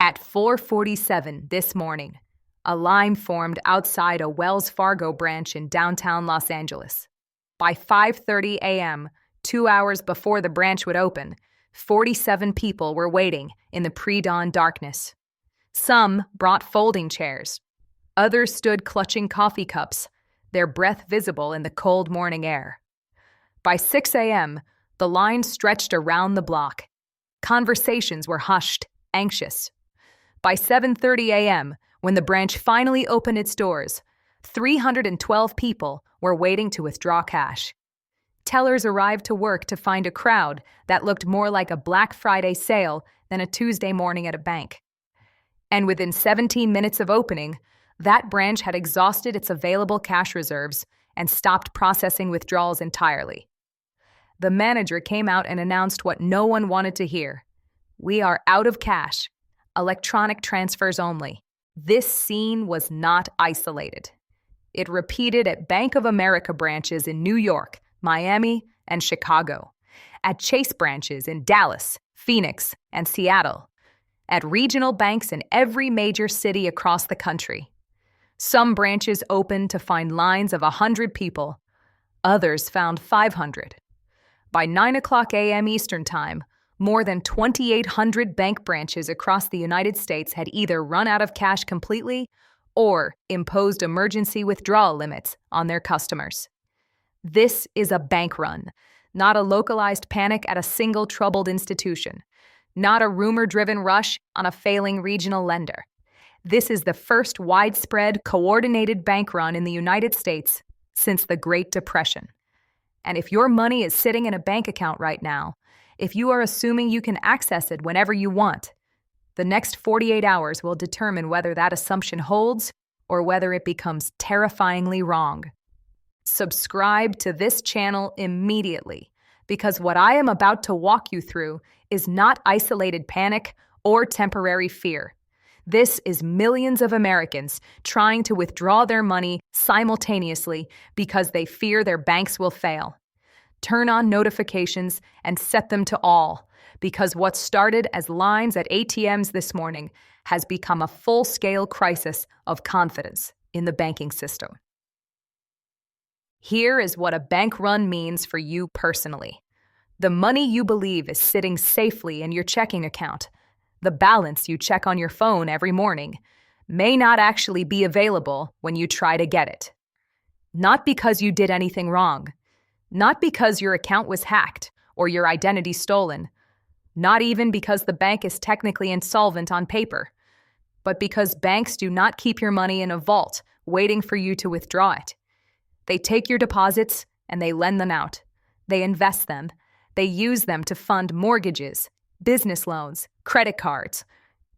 At 4:47 this morning, a line formed outside a Wells Fargo branch in downtown Los Angeles. By 5:30 a.m., 2 hours before the branch would open, 47 people were waiting in the pre-dawn darkness. Some brought folding chairs. Others stood clutching coffee cups, their breath visible in the cold morning air. By 6 a.m., the line stretched around the block. Conversations were hushed, anxious. By 7:30 a.m., when the branch finally opened its doors, 312 people were waiting to withdraw cash. Tellers arrived to work to find a crowd that looked more like a Black Friday sale than a Tuesday morning at a bank. And within 17 minutes of opening, that branch had exhausted its available cash reserves and stopped processing withdrawals entirely. The manager came out and announced what no one wanted to hear. "We are out of cash. Electronic transfers only." This scene was not isolated. It repeated at Bank of America branches in New York, Miami, and Chicago, at Chase branches in Dallas, Phoenix, and Seattle, at regional banks in every major city across the country. Some branches opened to find lines of 100 people. Others found 500. By 9 o'clock a.m. Eastern Time, more than 2,800 bank branches across the United States had either run out of cash completely or imposed emergency withdrawal limits on their customers. This is a bank run, not a localized panic at a single troubled institution, not a rumor-driven rush on a failing regional lender. This is the first widespread, coordinated bank run in the United States since the Great Depression. And if your money is sitting in a bank account right now, if you are assuming you can access it whenever you want, the next 48 hours will determine whether that assumption holds or whether it becomes terrifyingly wrong. Subscribe to this channel immediately, because what I am about to walk you through is not isolated panic or temporary fear. This is millions of Americans trying to withdraw their money simultaneously because they fear their banks will fail. Turn on notifications and set them to all, because what started as lines at ATMs this morning has become a full-scale crisis of confidence in the banking system. Here is what a bank run means for you personally. The money you believe is sitting safely in your checking account, the balance you check on your phone every morning, may not actually be available when you try to get it. Not because you did anything wrong, not because your account was hacked or your identity stolen, not even because the bank is technically insolvent on paper, but because banks do not keep your money in a vault waiting for you to withdraw it. They take your deposits and they lend them out. They invest them. They use them to fund mortgages, business loans, credit cards.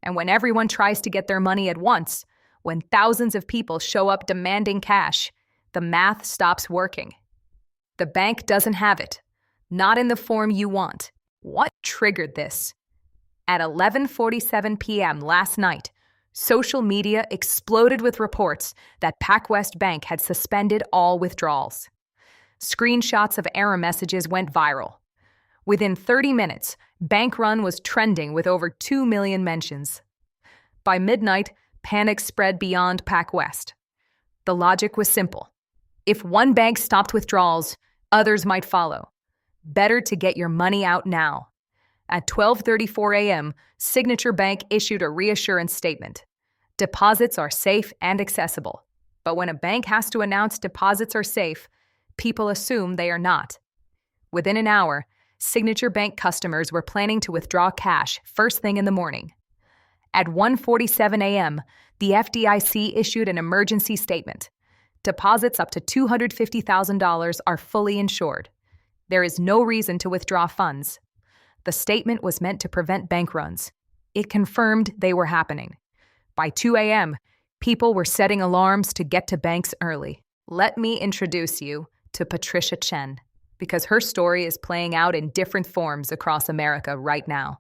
And when everyone tries to get their money at once, when thousands of people show up demanding cash, the math stops working. The bank doesn't have it, not in the form you want. What triggered this? At 11:47 p.m. last night, social media exploded with reports that PacWest Bank had suspended all withdrawals. Screenshots of error messages went viral. Within 30 minutes, Bank Run was trending with over 2 million mentions. By midnight, panic spread beyond PacWest. The logic was simple. If one bank stopped withdrawals, others might follow. Better to get your money out now. At 12:34 a.m., Signature Bank issued a reassurance statement. Deposits are safe and accessible. But when a bank has to announce deposits are safe, people assume they are not. Within an hour, Signature Bank customers were planning to withdraw cash first thing in the morning. At 1:47 a.m., the FDIC issued an emergency statement. Deposits up to $250,000 are fully insured. There is no reason to withdraw funds. The statement was meant to prevent bank runs. It confirmed they were happening. By 2 a.m., people were setting alarms to get to banks early. Let me introduce you to Patricia Chen, because her story is playing out in different forms across America right now.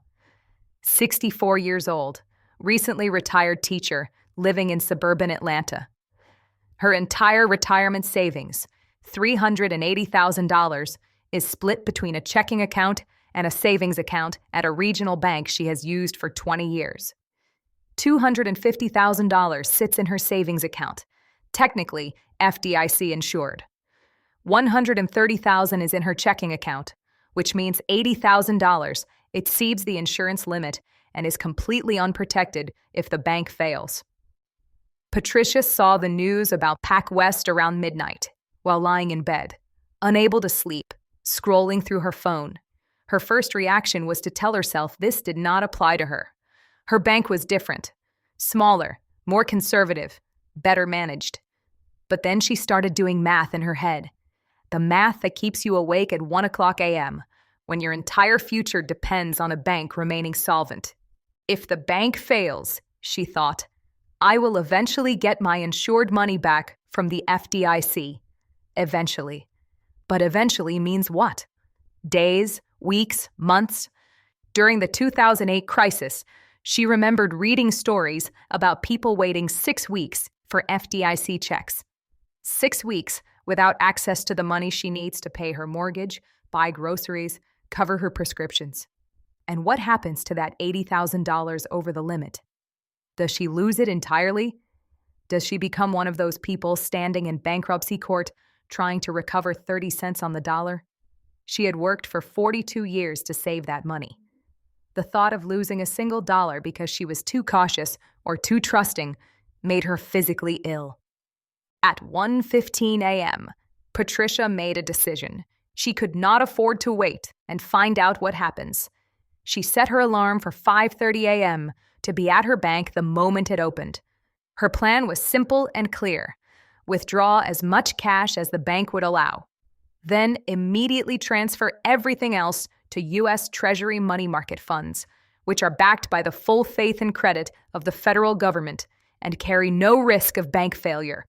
64 years old, recently retired teacher living in suburban Atlanta. Her entire retirement savings, $380,000, is split between a checking account and a savings account at a regional bank she has used for 20 years. $250,000 sits in her savings account, technically FDIC insured. $130,000 is in her checking account, which means $80,000 exceeds the insurance limit and is completely unprotected if the bank fails. Patricia saw the news about PacWest around midnight while lying in bed, unable to sleep, scrolling through her phone. Her first reaction was to tell herself this did not apply to her. Her bank was different, smaller, more conservative, better managed. But then she started doing math in her head. The math that keeps you awake at 1 o'clock a.m. when your entire future depends on a bank remaining solvent. If the bank fails, she thought, I will eventually get my insured money back from the FDIC. Eventually. But eventually means what? Days, weeks, months? During the 2008 crisis, she remembered reading stories about people waiting 6 weeks for FDIC checks. 6 weeks without access to the money she needs to pay her mortgage, buy groceries, cover her prescriptions. And what happens to that $80,000 over the limit? Does she lose it entirely? Does she become one of those people standing in bankruptcy court trying to recover 30 cents on the dollar? She had worked for 42 years to save that money. The thought of losing a single dollar because she was too cautious or too trusting made her physically ill. At 1:15 a.m., Patricia made a decision. She could not afford to wait and find out what happens. She set her alarm for 5:30 a.m. to be at her bank the moment it opened. Her plan was simple and clear. Withdraw as much cash as the bank would allow. Then immediately transfer everything else to U.S. Treasury money market funds, which are backed by the full faith and credit of the federal government and carry no risk of bank failure.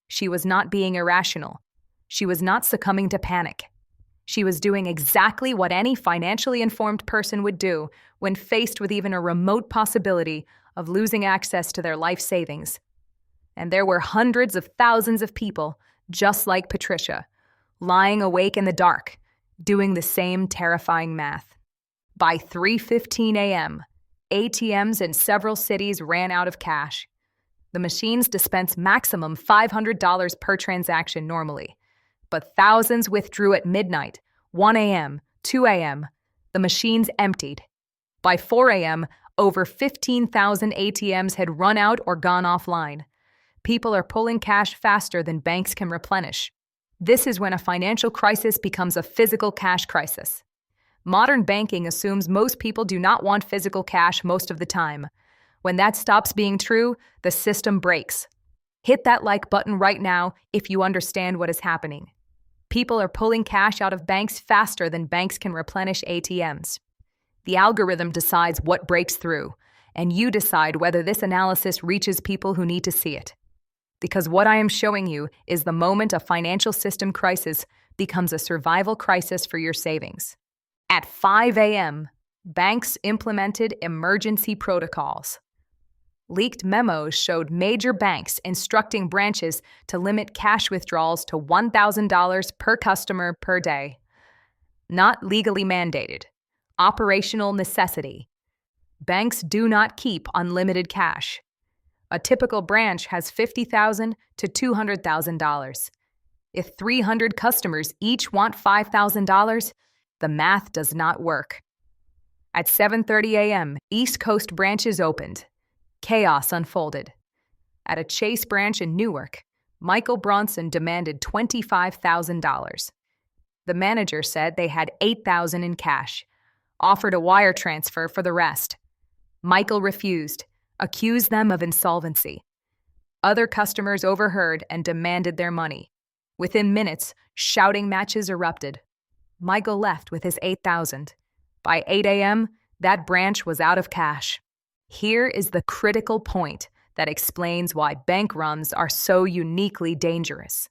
She was not being irrational. She was not succumbing to panic. She was doing exactly what any financially informed person would do when faced with even a remote possibility of losing access to their life savings. And there were hundreds of thousands of people, just like Patricia, lying awake in the dark, doing the same terrifying math. By 3:15 a.m., ATMs in several cities ran out of cash. The machines dispense maximum $500 per transaction normally, but thousands withdrew at midnight, 1 a.m., 2 a.m. The machines emptied. By 4 a.m., over 15,000 ATMs had run out or gone offline. People are pulling cash faster than banks can replenish. This is when a financial crisis becomes a physical cash crisis. Modern banking assumes most people do not want physical cash most of the time. When that stops being true, the system breaks. Hit that like button right now if you understand what is happening. People are pulling cash out of banks faster than banks can replenish ATMs. The algorithm decides what breaks through, and you decide whether this analysis reaches people who need to see it. Because what I am showing you is the moment a financial system crisis becomes a survival crisis for your savings. At 5 a.m., banks implemented emergency protocols. Leaked memos showed major banks instructing branches to limit cash withdrawals to $1,000 per customer per day. Not legally mandated. Operational necessity. Banks do not keep unlimited cash. A typical branch has $50,000 to $200,000. If 300 customers each want $5,000, the math does not work. At 7:30 a.m., East Coast branches opened. Chaos unfolded. At a Chase branch in Newark, Michael Bronson demanded $25,000. The manager said they had $8,000 in cash, offered a wire transfer for the rest. Michael refused, accused them of insolvency. Other customers overheard and demanded their money. Within minutes, shouting matches erupted. Michael left with his $8,000. By 8 a.m., that branch was out of cash. Here is the critical point that explains why bank runs are so uniquely dangerous.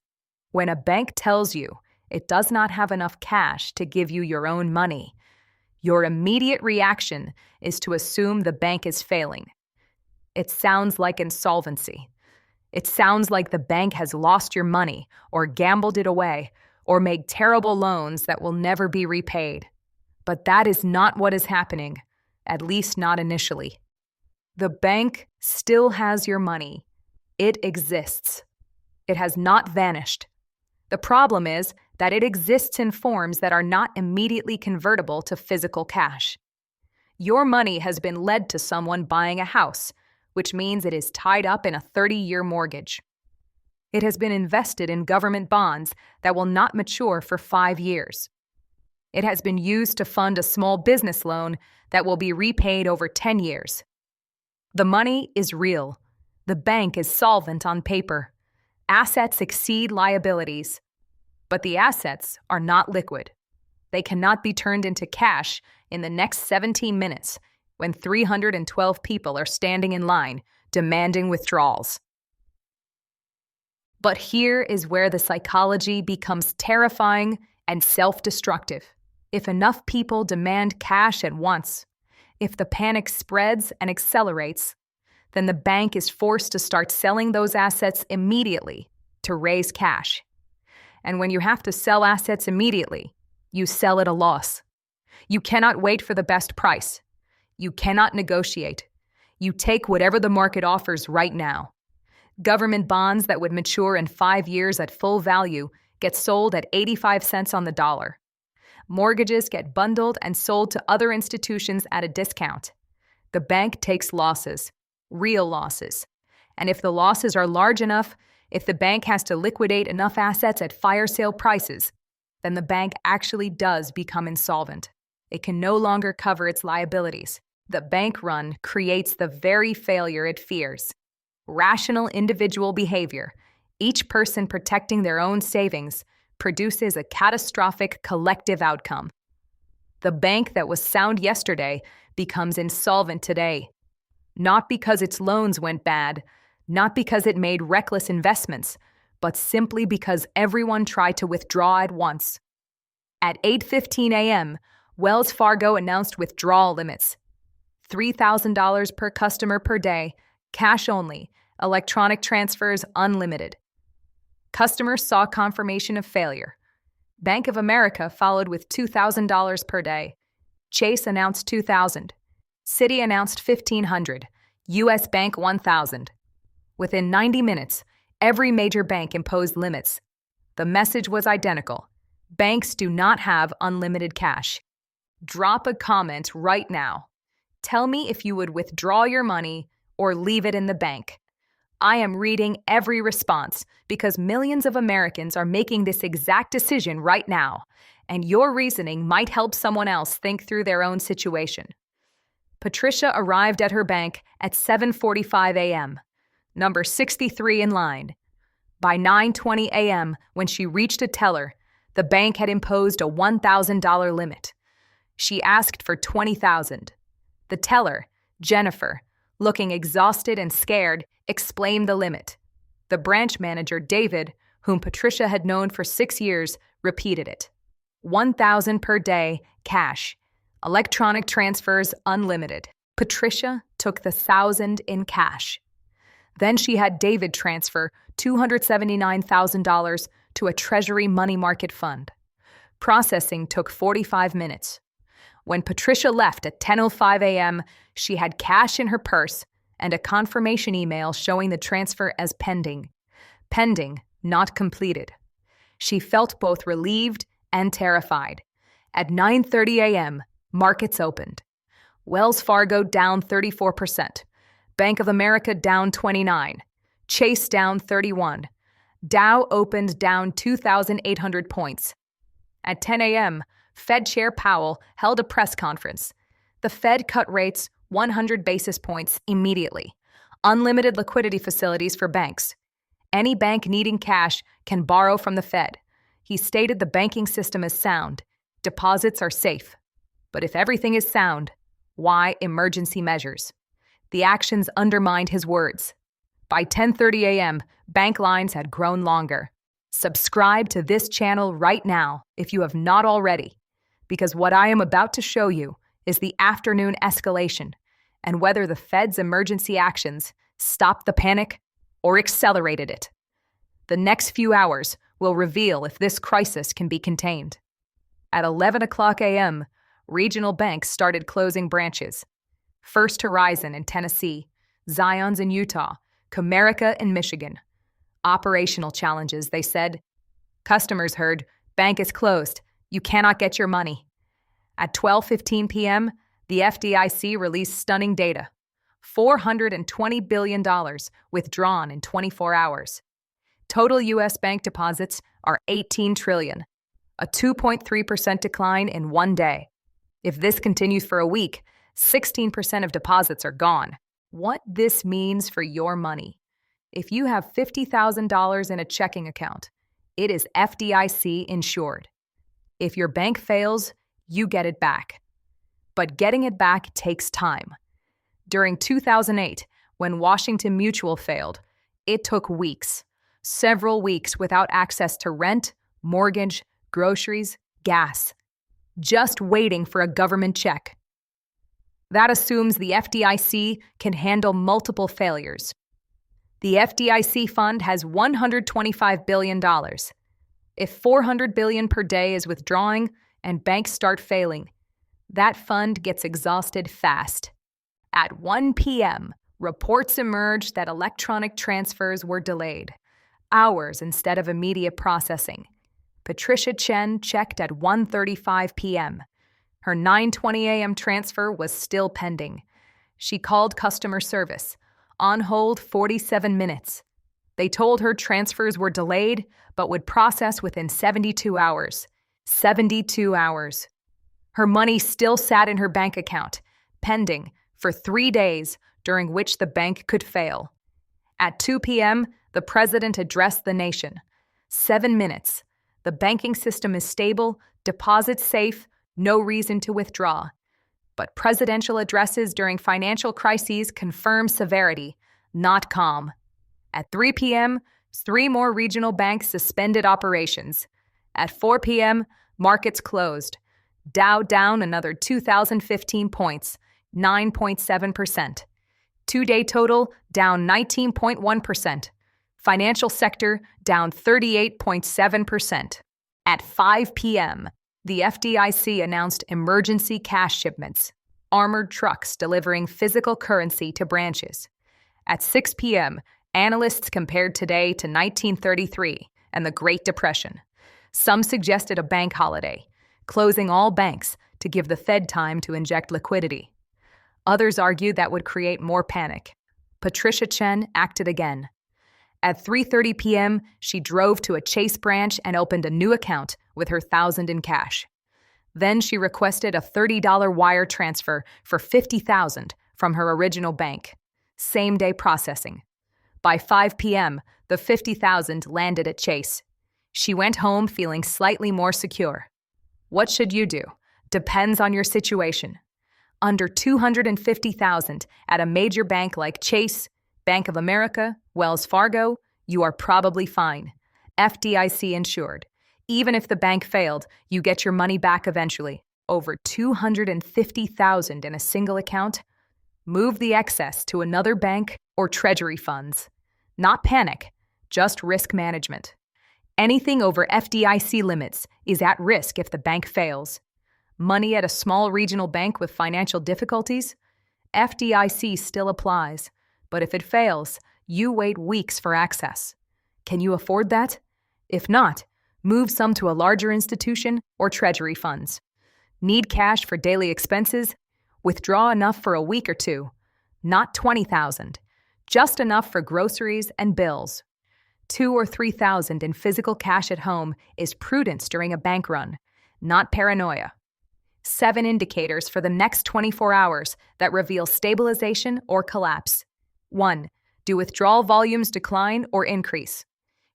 When a bank tells you it does not have enough cash to give you your own money, your immediate reaction is to assume the bank is failing. It sounds like insolvency. It sounds like the bank has lost your money or gambled it away or made terrible loans that will never be repaid. But that is not what is happening, at least not initially. The bank still has your money. It exists. It has not vanished. The problem is that it exists in forms that are not immediately convertible to physical cash. Your money has been led to someone buying a house, which means it is tied up in a 30-year mortgage. It has been invested in government bonds that will not mature for 5 years. It has been used to fund a small business loan that will be repaid over 10 years. The money is real. The bank is solvent on paper. Assets exceed liabilities. But the assets are not liquid. They cannot be turned into cash in the next 17 minutes when 312 people are standing in line demanding withdrawals. But here is where the psychology becomes terrifying and self-destructive. If enough people demand cash at once, if the panic spreads and accelerates, then the bank is forced to start selling those assets immediately to raise cash. And when you have to sell assets immediately, you sell at a loss. You cannot wait for the best price. You cannot negotiate. You take whatever the market offers right now. Government bonds that would mature in 5 years at full value get sold at 85 cents on the dollar. Mortgages get bundled and sold to other institutions at a discount. The bank takes losses, real losses. And if the losses are large enough, if the bank has to liquidate enough assets at fire sale prices, then the bank actually does become insolvent. It can no longer cover its liabilities. The bank run creates the very failure it fears. Rational individual behavior, each person protecting their own savings, produces a catastrophic collective outcome. The bank that was sound yesterday becomes insolvent today. Not because its loans went bad, not because it made reckless investments, but simply because everyone tried to withdraw at once. At 8:15 a.m., Wells Fargo announced withdrawal limits. $3,000 per customer per day, cash only, electronic transfers unlimited. Customers saw confirmation of failure. Bank of America followed with $2,000 per day. Chase announced $2,000. Citi announced $1,500. U.S. Bank $1,000. Within 90 minutes, every major bank imposed limits. The message was identical. Banks do not have unlimited cash. Drop a comment right now. Tell me if you would withdraw your money or leave it in the bank. I am reading every response because millions of Americans are making this exact decision right now, and your reasoning might help someone else think through their own situation. Patricia arrived at her bank at 7:45 a.m., number 63 in line. By 9:20 a.m., when she reached a teller, the bank had imposed a $1,000 limit. She asked for $20,000. The teller, Jennifer, looking exhausted and scared, explained the limit. The branch manager, David, whom Patricia had known for 6 years, repeated it. $1,000 per day, cash. Electronic transfers unlimited. Patricia took the $1,000 in cash. Then she had David transfer $279,000 to a Treasury money market fund. Processing took 45 minutes. When Patricia left at 10:05 a.m., she had cash in her purse and a confirmation email showing the transfer as pending. Pending, not completed. She felt both relieved and terrified. At 9:30 a.m., markets opened. Wells Fargo down 34%. Bank of America down 29%. Chase down 31%. Dow opened down 2,800 points. At 10 a.m., Fed Chair Powell held a press conference. The Fed cut rates 100 basis points immediately. Unlimited liquidity facilities for banks. Any bank needing cash can borrow from the Fed. He stated the banking system is sound. Deposits are safe. But if everything is sound, why emergency measures? The actions undermined his words. By 10:30 a.m., bank lines had grown longer. Subscribe to this channel right now if you have not already, because what I am about to show you is the afternoon escalation and whether the Fed's emergency actions stopped the panic or accelerated it. The next few hours will reveal if this crisis can be contained. At 11 o'clock a.m., regional banks started closing branches. First Horizon in Tennessee, Zion's in Utah, Comerica in Michigan. Operational challenges, they said. Customers heard, bank is closed. You cannot get your money. At 12:15 p.m., the FDIC released stunning data. $420 billion withdrawn in 24 hours. Total U.S. bank deposits are $18 trillion, a 2.3% decline in one day. If this continues for a week, 16% of deposits are gone. What this means for your money. If you have $50,000 in a checking account, it is FDIC insured. If your bank fails, you get it back. But getting it back takes time. During 2008, when Washington Mutual failed, it took weeks, several weeks without access to rent, mortgage, groceries, gas, just waiting for a government check. That assumes the FDIC can handle multiple failures. The FDIC fund has $125 billion. If $400 billion per day is withdrawing and banks start failing, that fund gets exhausted fast. At 1 p.m., reports emerged that electronic transfers were delayed, hours instead of immediate processing. Patricia Chen checked at 1:35 p.m. Her 9:20 a.m. transfer was still pending. She called customer service. On hold 47 minutes. They told her transfers were delayed, but would process within 72 hours. 72 hours. Her money still sat in her bank account, pending, for 3 days, during which the bank could fail. At 2 p.m., the president addressed the nation. 7 minutes. The banking system is stable, deposits safe, no reason to withdraw. But presidential addresses during financial crises confirm severity, not calm. At 3 p.m., 3 more regional banks suspended operations. At 4 p.m., markets closed. Dow down another 2,015 points, 9.7%. Two-day total down 19.1%. Financial sector down 38.7%. At 5 p.m., the FDIC announced emergency cash shipments, armored trucks delivering physical currency to branches. At 6 p.m., analysts compared today to 1933 and the Great Depression. Some suggested a bank holiday, closing all banks to give the Fed time to inject liquidity. Others argued that would create more panic. Patricia Chen acted again. At 3:30 p.m., she drove to a Chase branch and opened a new account with her $1,000 in cash. Then she requested a $30 wire transfer for $50,000 from her original bank. Same-day processing. By 5 p.m., the $50,000 landed at Chase. She went home feeling slightly more secure. What should you do? Depends on your situation. Under $250,000 at a major bank like Chase, Bank of America, Wells Fargo, you are probably fine. FDIC insured. Even if the bank failed, you get your money back eventually. Over $250,000 in a single account? Move the excess to another bank or treasury funds. Not panic, just risk management. Anything over FDIC limits is at risk if the bank fails. Money at a small regional bank with financial difficulties? FDIC still applies, but if it fails, you wait weeks for access. Can you afford that? If not, move some to a larger institution or treasury funds. Need cash for daily expenses? Withdraw enough for a week or two. Not $20,000, just enough for groceries and bills. $2,000 or $3,000 in physical cash at home is prudence during a bank run, not paranoia. 7 indicators for the next 24 hours that reveal stabilization or collapse. 1. Do withdrawal volumes decline or increase?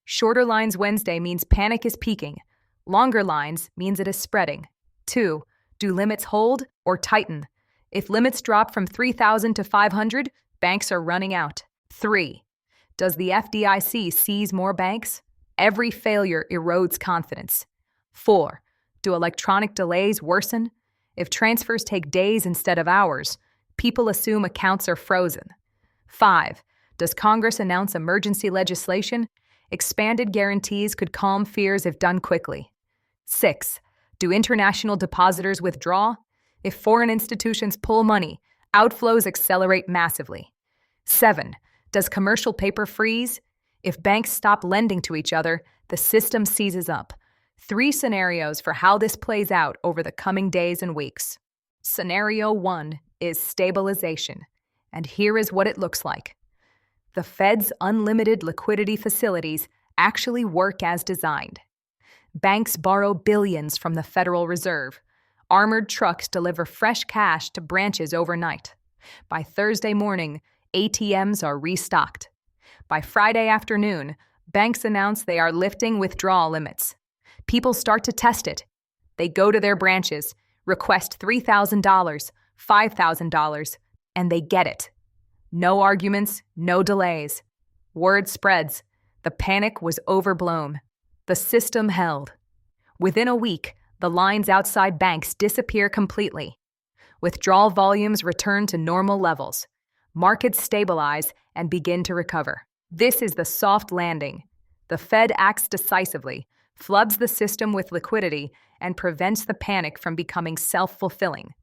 Shorter lines Wednesday means panic is peaking. Longer lines means it is spreading. 2. Do limits hold or tighten? If limits drop from 3,000 to 500, banks are running out. 3. Does the FDIC seize more banks? Every failure erodes confidence. 4. Do electronic delays worsen? If transfers take days instead of hours, people assume accounts are frozen. 5. Does Congress announce emergency legislation? Expanded guarantees could calm fears if done quickly. 6. Do international depositors withdraw? If foreign institutions pull money, Outflows accelerate massively. 7. Does commercial paper freeze? If banks stop lending to each other, the system seizes up. 3 scenarios for how this plays out over the coming days and weeks. Scenario 1 is stabilization, and here is what it looks like. The Fed's unlimited liquidity facilities actually work as designed. Banks borrow billions from the Federal Reserve. Armored trucks deliver fresh cash to branches overnight. By Thursday morning, ATMs are restocked. By Friday afternoon, banks announce they are lifting withdrawal limits. People start to test it. They go to their branches, request $3,000, $5,000, and they get it. No arguments, no delays. Word spreads. The panic was overblown. The system held. Within a week, the lines outside banks disappear completely. Withdrawal volumes return to normal levels. Markets stabilize and begin to recover. This is the soft landing. The Fed acts decisively, floods the system with liquidity, and prevents the panic from becoming self-fulfilling.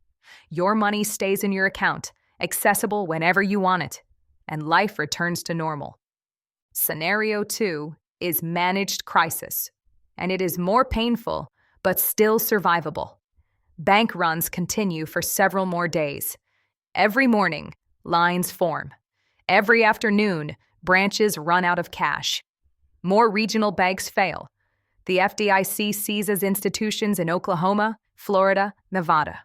Your money stays in your account, accessible whenever you want it, and life returns to normal. Scenario 2 is managed crisis, and it is more painful, but still survivable. Bank runs continue for several more days. Every morning, lines form. Every afternoon, branches run out of cash. More regional banks fail. The FDIC seizes institutions in Oklahoma, Florida, Nevada.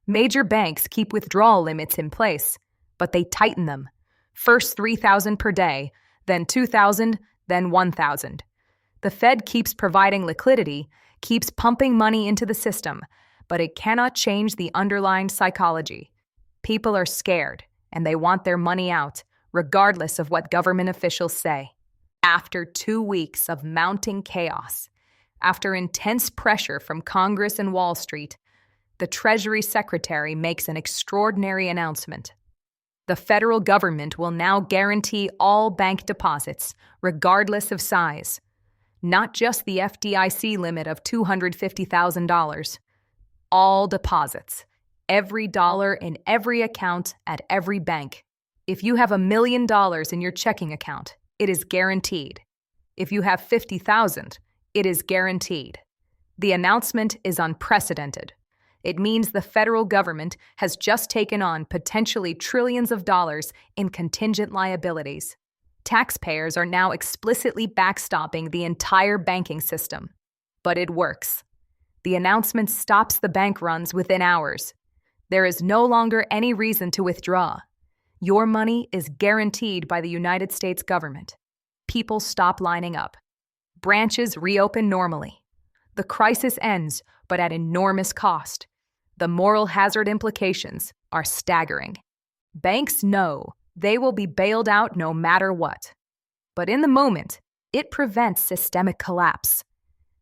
Major banks keep withdrawal limits in place, but they tighten them. First $3,000 per day, then $2,000, then $1,000. The Fed keeps providing liquidity, keeps pumping money into the system, but it cannot change the underlying psychology. People are scared, and they want their money out, regardless of what government officials say. After 2 weeks of mounting chaos, after intense pressure from Congress and Wall Street, the Treasury Secretary makes an extraordinary announcement. The federal government will now guarantee all bank deposits, regardless of size. Not just the FDIC limit of $250,000. All deposits. Every dollar in every account at every bank. If you have $1 million in your checking account, it is guaranteed. If you have $50,000, it is guaranteed. The announcement is unprecedented. It means the federal government has just taken on potentially trillions of dollars in contingent liabilities. Taxpayers are now explicitly backstopping the entire banking system. But it works. The announcement stops the bank runs within hours. There is no longer any reason to withdraw. Your money is guaranteed by the United States government. People stop lining up. Branches reopen normally. The crisis ends, but at enormous cost. The moral hazard implications are staggering. Banks know they will be bailed out no matter what. But in the moment, it prevents systemic collapse.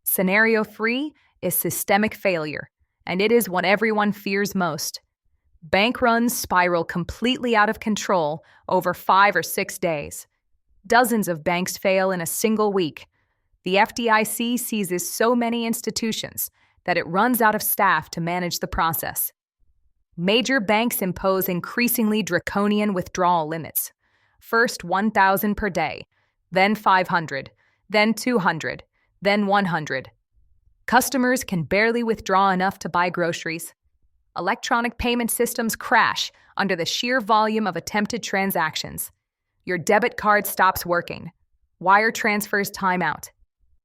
Scenario 3 is systemic failure, and it is what everyone fears most. Bank runs spiral completely out of control over 5 or 6 days. Dozens of banks fail in a single week. The FDIC seizes so many institutions that it runs out of staff to manage the process. Major banks impose increasingly draconian withdrawal limits. First $1,000 per day, then $500, then $200, then $100. Customers can barely withdraw enough to buy groceries. Electronic payment systems crash under the sheer volume of attempted transactions. Your debit card stops working. Wire transfers time out.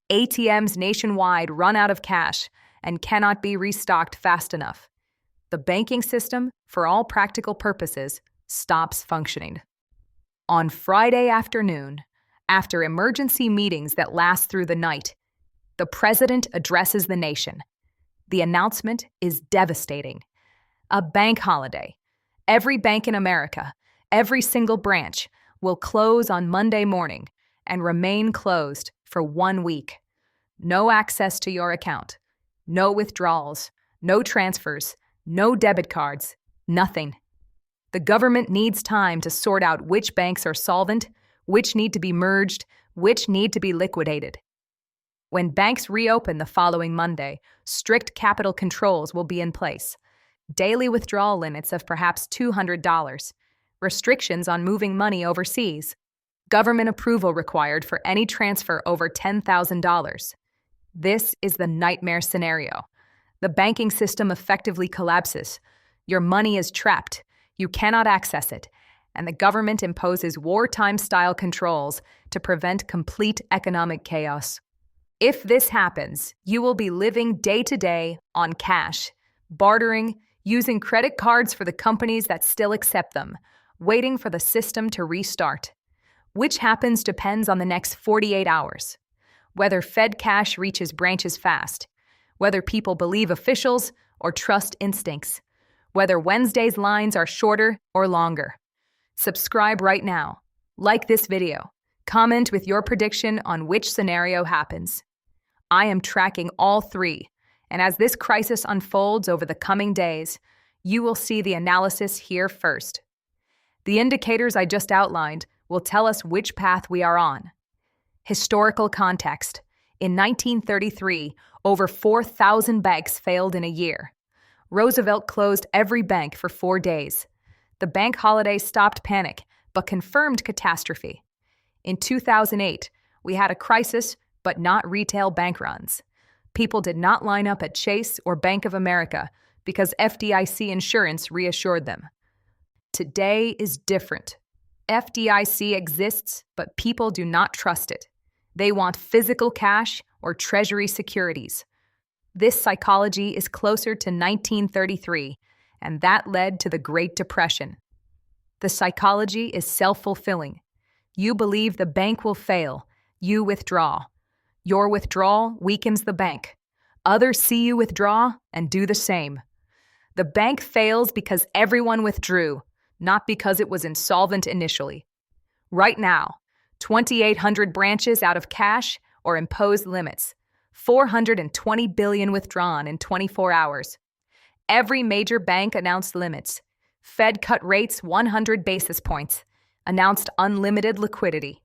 ATMs nationwide run out of cash and cannot be restocked fast enough. The banking system, for all practical purposes, stops functioning. On Friday afternoon, after emergency meetings that last through the night, the president addresses the nation. The announcement is devastating. A bank holiday. Every bank in America, every single branch, will close on Monday morning and remain closed for 1 week. No access to your account. No withdrawals. No transfers. No debit cards. Nothing. The government needs time to sort out which banks are solvent, which need to be merged, which need to be liquidated. When banks reopen the following Monday, strict capital controls will be in place. daily withdrawal limits of perhaps $200, restrictions on moving money overseas, government approval required for any transfer over $10,000. This is the nightmare scenario. The banking system effectively collapses. Your money is trapped. You cannot access it. And the government imposes wartime-style controls to prevent complete economic chaos. If this happens, you will be living day-to-day on cash, bartering, using credit cards for the companies that still accept them, waiting for the system to restart. Which happens depends on the next 48 hours. Whether Fed cash reaches branches fast, whether people believe officials or trust instincts, whether Wednesday's lines are shorter or longer. Subscribe right now, like this video, comment with your prediction on which scenario happens. I am tracking all three, and as this crisis unfolds over the coming days, you will see the analysis here first. The indicators I just outlined will tell us which path we are on. Historical context. In 1933, over 4,000 banks failed in a year. Roosevelt closed every bank for 4 days. The bank holiday stopped panic, but confirmed catastrophe. In 2008, we had a crisis, but not retail bank runs. People did not line up at Chase or Bank of America because FDIC insurance reassured them. Today is different. FDIC exists, but people do not trust it. They want physical cash or treasury securities. This psychology is closer to 1933, and that led to the Great Depression. The psychology is self-fulfilling. You believe the bank will fail. You withdraw. Your withdrawal weakens the bank. Others see you withdraw and do the same. The bank fails because everyone withdrew, not because it was insolvent initially. Right now, 2,800 branches out of cash or imposed limits, 420 billion withdrawn in 24 hours. Every major bank announced limits. Fed cut rates 100 basis points, announced unlimited liquidity.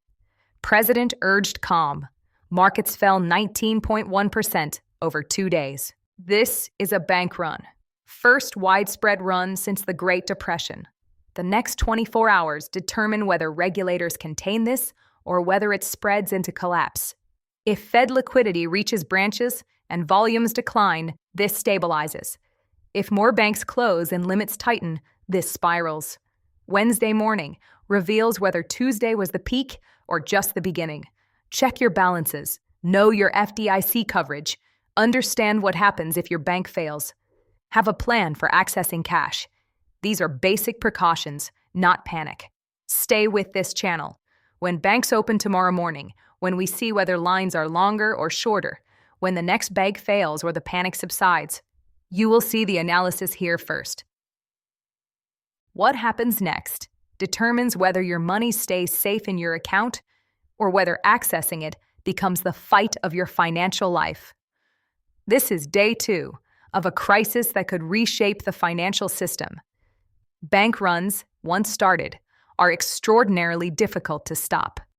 President urged calm. Markets fell 19.1% over 2 days. This is a bank run. First widespread run since the Great Depression. The next 24 hours determine whether regulators contain this or whether it spreads into collapse. If Fed liquidity reaches branches and volumes decline, this stabilizes. If more banks close and limits tighten, this spirals. Wednesday morning reveals whether Tuesday was the peak or just the beginning. Check your balances. Know your FDIC coverage. Understand what happens if your bank fails. Have a plan for accessing cash. These are basic precautions, not panic. Stay with this channel. When banks open tomorrow morning, when we see whether lines are longer or shorter, when the next bank fails or the panic subsides, you will see the analysis here first. What happens next determines whether your money stays safe in your account or whether accessing it becomes the fight of your financial life. This is day 2 of a crisis that could reshape the financial system. Bank runs, once started, are extraordinarily difficult to stop.